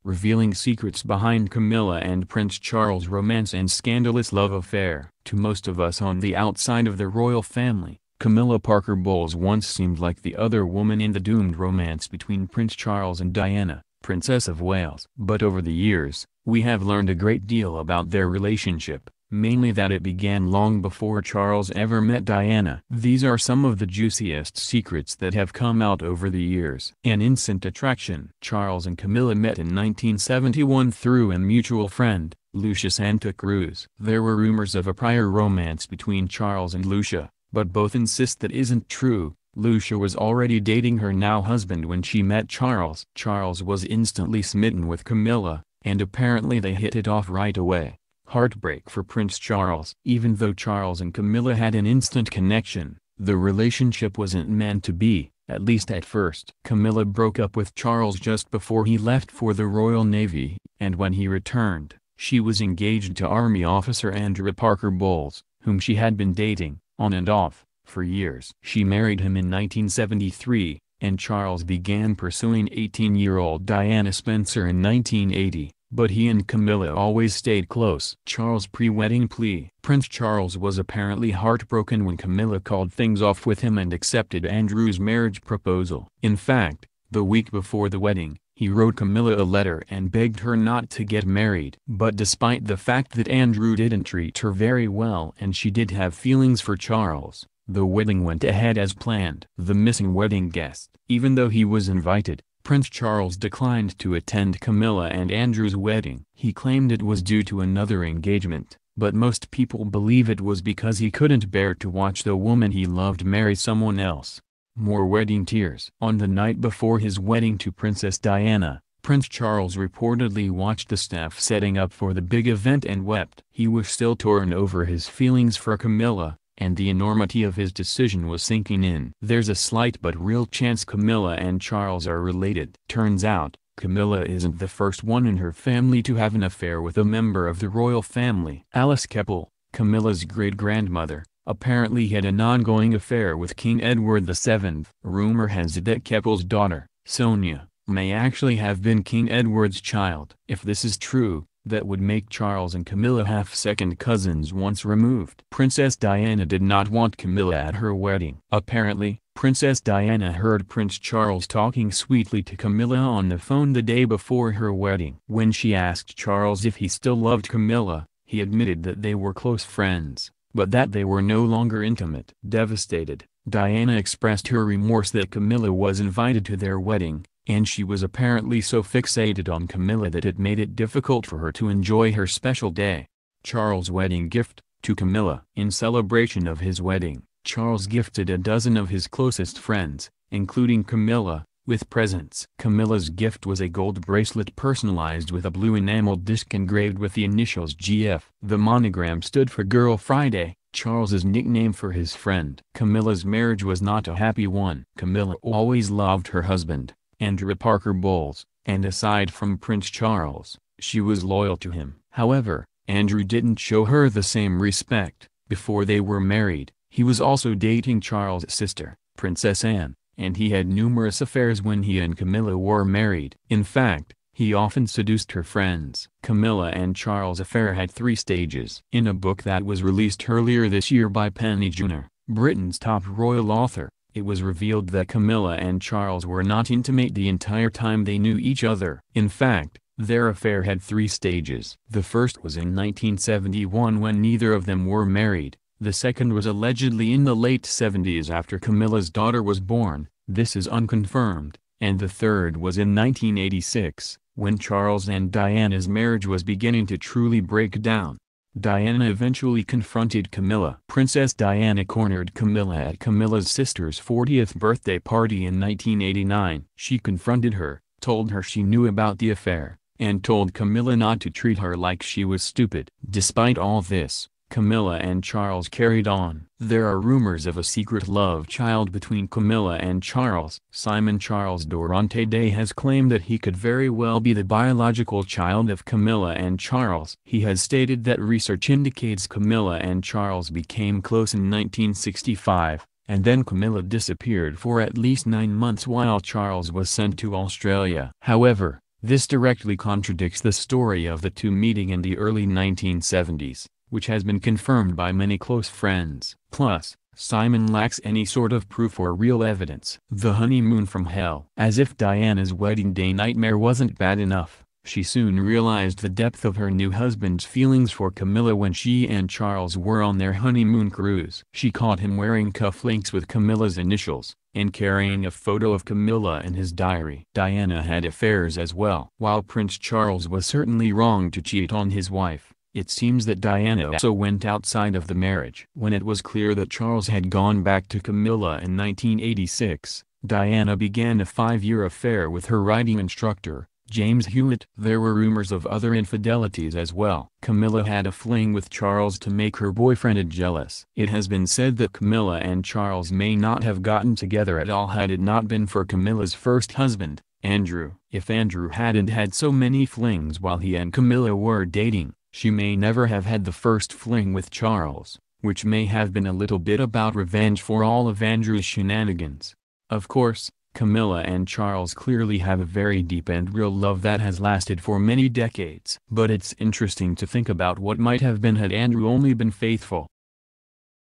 revealing secrets behind Camilla and Prince Charles' romance and scandalous love affair. To most of us on the outside of the royal family, Camilla Parker Bowles once seemed like the other woman in the doomed romance between Prince Charles and Diana, Princess of Wales. But over the years, we have learned a great deal about their relationship, mainly that it began long before Charles ever met Diana. These are some of the juiciest secrets that have come out over the years. An instant attraction. Charles and Camilla met in 1971 through a mutual friend, Lucia Santa Cruz. There were rumors of a prior romance between Charles and Lucia, but both insist that isn't true. Lucia was already dating her now husband when she met Charles. Charles was instantly smitten with Camilla, and apparently they hit it off right away. Heartbreak for Prince Charles. Even though Charles and Camilla had an instant connection, the relationship wasn't meant to be, at least at first. Camilla broke up with Charles just before he left for the Royal Navy, and when he returned, she was engaged to Army officer Andrew Parker Bowles, whom she had been dating, on and off, for years. She married him in 1973, and Charles began pursuing 18-year-old Diana Spencer in 1980. But he and Camilla always stayed close. Charles' pre-wedding plea. Prince Charles was apparently heartbroken when Camilla called things off with him and accepted Andrew's marriage proposal. In fact, the week before the wedding, he wrote Camilla a letter and begged her not to get married. But despite the fact that Andrew didn't treat her very well and she did have feelings for Charles, the wedding went ahead as planned. The missing wedding guest. Even though he was invited, Prince Charles declined to attend Camilla and Andrew's wedding. He claimed it was due to another engagement, but most people believe it was because he couldn't bear to watch the woman he loved marry someone else. More wedding tears. On the night before his wedding to Princess Diana, Prince Charles reportedly watched the staff setting up for the big event and wept. He was still torn over his feelings for Camilla, and the enormity of his decision was sinking in. There's a slight but real chance Camilla and Charles are related. Turns out, Camilla isn't the first one in her family to have an affair with a member of the royal family. Alice Keppel, Camilla's great-grandmother, apparently had an ongoing affair with King Edward VII. Rumor has it that Keppel's daughter, Sonia, may actually have been King Edward's child. If this is true, that would make Charles and Camilla half-second cousins once removed. Princess Diana did not want Camilla at her wedding. Apparently, Princess Diana heard Prince Charles talking sweetly to Camilla on the phone the day before her wedding. When she asked Charles if he still loved Camilla, he admitted that they were close friends, but that they were no longer intimate. Devastated, Diana expressed her remorse that Camilla was invited to their wedding, and she was apparently so fixated on Camilla that it made it difficult for her to enjoy her special day. Charles' wedding gift to Camilla. In celebration of his wedding, Charles gifted a dozen of his closest friends, including Camilla, with presents. Camilla's gift was a gold bracelet personalized with a blue enameled disc engraved with the initials GF. The monogram stood for Girl Friday, Charles's nickname for his friend. Camilla's marriage was not a happy one. Camilla always loved her husband, Andrew Parker Bowles, and aside from Prince Charles, she was loyal to him. However, Andrew didn't show her the same respect. Before they were married, he was also dating Charles' sister, Princess Anne, and he had numerous affairs when he and Camilla were married. In fact, he often seduced her friends. Camilla and Charles' affair had 3 stages. In a book that was released earlier this year by Penny Junor, Britain's top royal author, it was revealed that Camilla and Charles were not intimate the entire time they knew each other. In fact, their affair had 3 stages. The first was in 1971 when neither of them were married. The second was allegedly in the late 70s after Camilla's daughter was born. This is unconfirmed. And the third was in 1986, when Charles and Diana's marriage was beginning to truly break down. Diana eventually confronted Camilla. Princess Diana cornered Camilla at Camilla's sister's 40th birthday party in 1989. She confronted her, told her she knew about the affair, and told Camilla not to treat her like she was stupid. Despite all this, Camilla and Charles carried on. There are rumors of a secret love child between Camilla and Charles. Simon Charles Durante Day has claimed that he could very well be the biological child of Camilla and Charles. He has stated that research indicates Camilla and Charles became close in 1965, and then Camilla disappeared for at least 9 months while Charles was sent to Australia. However, This directly contradicts the story of the two meeting in the early 1970s, which has been confirmed by many close friends. Plus, Simon lacks any sort of proof or real evidence. The honeymoon from hell. As if Diana's wedding day nightmare wasn't bad enough, she soon realized the depth of her new husband's feelings for Camilla when she and Charles were on their honeymoon cruise. She caught him wearing cufflinks with Camilla's initials, and carrying a photo of Camilla in his diary. Diana had affairs as well. While Prince Charles was certainly wrong to cheat on his wife, it seems that Diana also went outside of the marriage. When it was clear that Charles had gone back to Camilla in 1986, Diana began a 5-year affair with her riding instructor, James Hewitt. There were rumors of other infidelities as well. Camilla had a fling with Charles to make her boyfriend jealous. It has been said that Camilla and Charles may not have gotten together at all had it not been for Camilla's first husband, Andrew. If Andrew hadn't had so many flings while he and Camilla were dating, she may never have had the first fling with Charles, which may have been a little bit about revenge for all of Andrew's shenanigans. Of course, Camilla and Charles clearly have a very deep and real love that has lasted for many decades. But it's interesting to think about what might have been had Andrew only been faithful.